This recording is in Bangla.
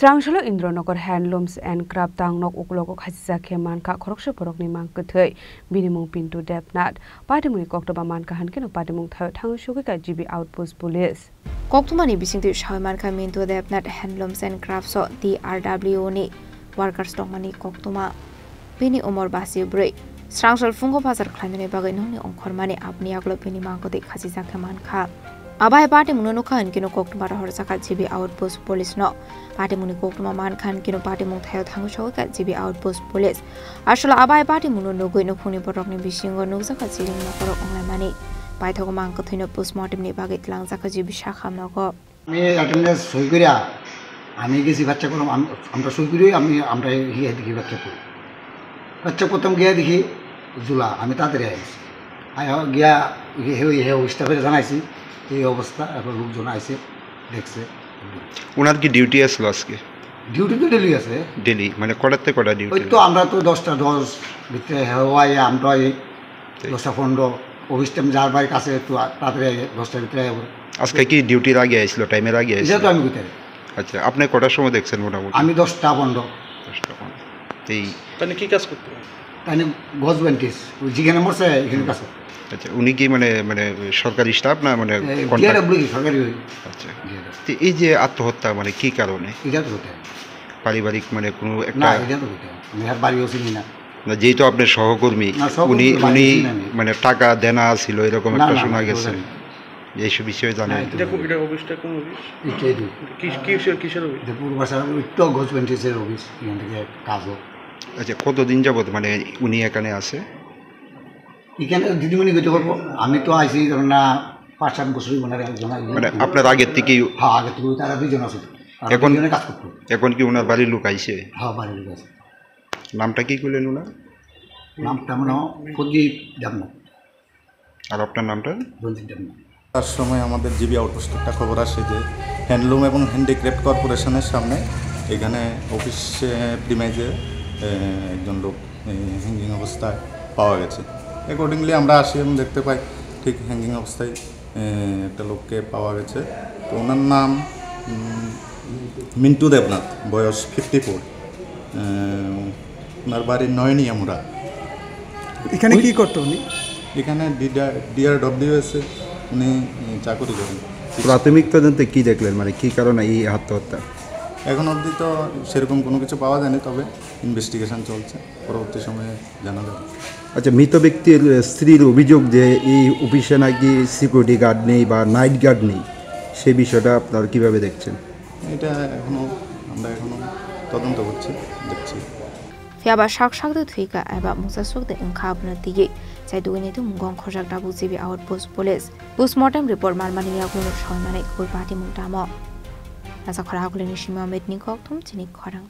Srangshalo Indronogor Handlooms and Craft Tangnok Uklogo Khasizakhe Manka Khoroksha Porokni Mangkuthei Binimung Pintu Depnat Padimuni Koktoba Manka Hankin Padimung Thangshugika GB Outpost Police Koktumani Bisingtu Shamanka Mintu Depnat Handlooms and Crafts so DRW ni Workers Tongmani Koktuma Bini Umor Basi Break Srangshal Fungo Pasar Klamini Baginoni Onkormani Abniaglo Bini Mangkoti Khasizakhe Manka Abai party muno khan kino koktuma rahor saka GB Outpost Police no party muni koktuma man khan kino party mung thayo thangu shoka GB Outpost Police ashala abai party muno no goi no phuni porok ni bisingo no saka chiling na porok onglai mani pai thogo mang ko thino postmortem ni bagit lang saka GB shakham no ko আমি অ্যাটেন্ডেন্স সই করিয়া আমি গেছি বাচ্চা করলাম আমরা সই করি আমরা হিয়া দেখি বাচ্চা প্রথম গিয়া দেখি জুলা আমি তাড়াতাড়ি আইছি গিয়া হে স্টাফে জানাইছি এই অবস্থা এখন লোকজন আইছে দেখছে ওনার কি ডিউটি আসলো আজকে ডিউটি তো ডেলি আছে ডেলি মানে কটাতে কটা ডিউটি ওই তো আমরা তো 10টা 10 ভিতরে হওয়ায় আমরা এই 10টা 15 অফিস টাইম যার বাড়ির কাছে একটু তাড়াতাড়ি 10টার ভিতরে আইব আজকে কি ডিউটির আগে আইছিল টাইমের আগে আইছিল এটা তো আমি কইতে আচ্ছা আপনি কটার সময় দেখছেন মোটামুটি আমি 10টা 15 এই তাহলে কি কাজ করতে তাহলে গজবেন্টিস ওই যেখানে মরছে এখানে কাছে আচ্ছা উনি কি মানে সরকারি স্টাফ না মানে সরকারি আচ্ছা এই যে আত্মহত্যা মানে কি কারণে এটা তো হতে পারিবারিক মানে কোনো একটা না এটা তো হতে আমি আর বাড়িও চিনি না না যেহেতু আপনার সহকর্মী উনি মানে টাকা দেনা ছিল এরকম একটা শোনা গেছে এইসব বিষয়ে জানেন এটা অফিসটা কোন অফিস কিসের অফিস পূর্বাশার উত্তর গজবেন্টিসের অফিস এখান থেকে কাজও আচ্ছা কতদিন যাবত মানে উনি এখানে আছে এখানে দিদিমণি গতি করবো আমি তো আইসি ধরুন না 5-7 বছরই মানে আপনার আগের থেকে হ্যাঁ আগে থেকে তারা দুজন আছে এখন কাজ করতো এখন কি ওনার বাড়ির লোক আইছে হ্যাঁ বাড়ির লোক আছে নামটা কি করলেন ওনার নামটা মনে প্রদীপ দেবনাথ আর আপনার নামটা রঞ্জিত দেবনাথ তার সময় আমাদের জিবি আউটপোস্ট একটা খবর আসে যে হ্যান্ডলুম এবং হ্যান্ডিক্রাফট কর্পোরেশনের সামনে এখানে অফিসে প্রিমাইজে একজন লোক হ্যাঙ্গিং অবস্থায় পাওয়া গেছে অ্যাকর্ডিংলি আমরা আসি এবং দেখতে পাই ঠিক হ্যাঙ্গিং অবস্থায় একটা লোককে পাওয়া গেছে তো ওনার নাম মিন্টু দেবনাথ বয়স 54 ওনার বাড়ি নয়নিয়ামুড়া এখানে কি করতো উনি এখানে DRWS উনি চাকরি করেন প্রাথমিক তদন্তে কি দেখলেন মানে কি কারণে এই আত্মহত্যা এখন অবধি তো সেরকম কোনো কিছু পাওয়া যায়নি তবে ইনভেস্টিগেশন চলছে পরবর্তী সময়ে জানা যাবে আচ্ছা মৃত ব্যক্তির স্ত্রীর অভিযোগ যে এই অফিসে নাকি সিকিউরিটি গার্ড নেই বা নাইট গার্ড নেই সেই বিষয়টা আপনারা কীভাবে দেখছেন এটা আমরা এখনো তদন্ত করছি দেখছি Fiaba shak-shakda thuika aba musasukda inkhabna tige chaiduginitu mungong khojak dabu GB Outpost Police postmortem report malmani yakunu shoymane koi party mungtamo nasa khora kulini shima metni koktum chini khorang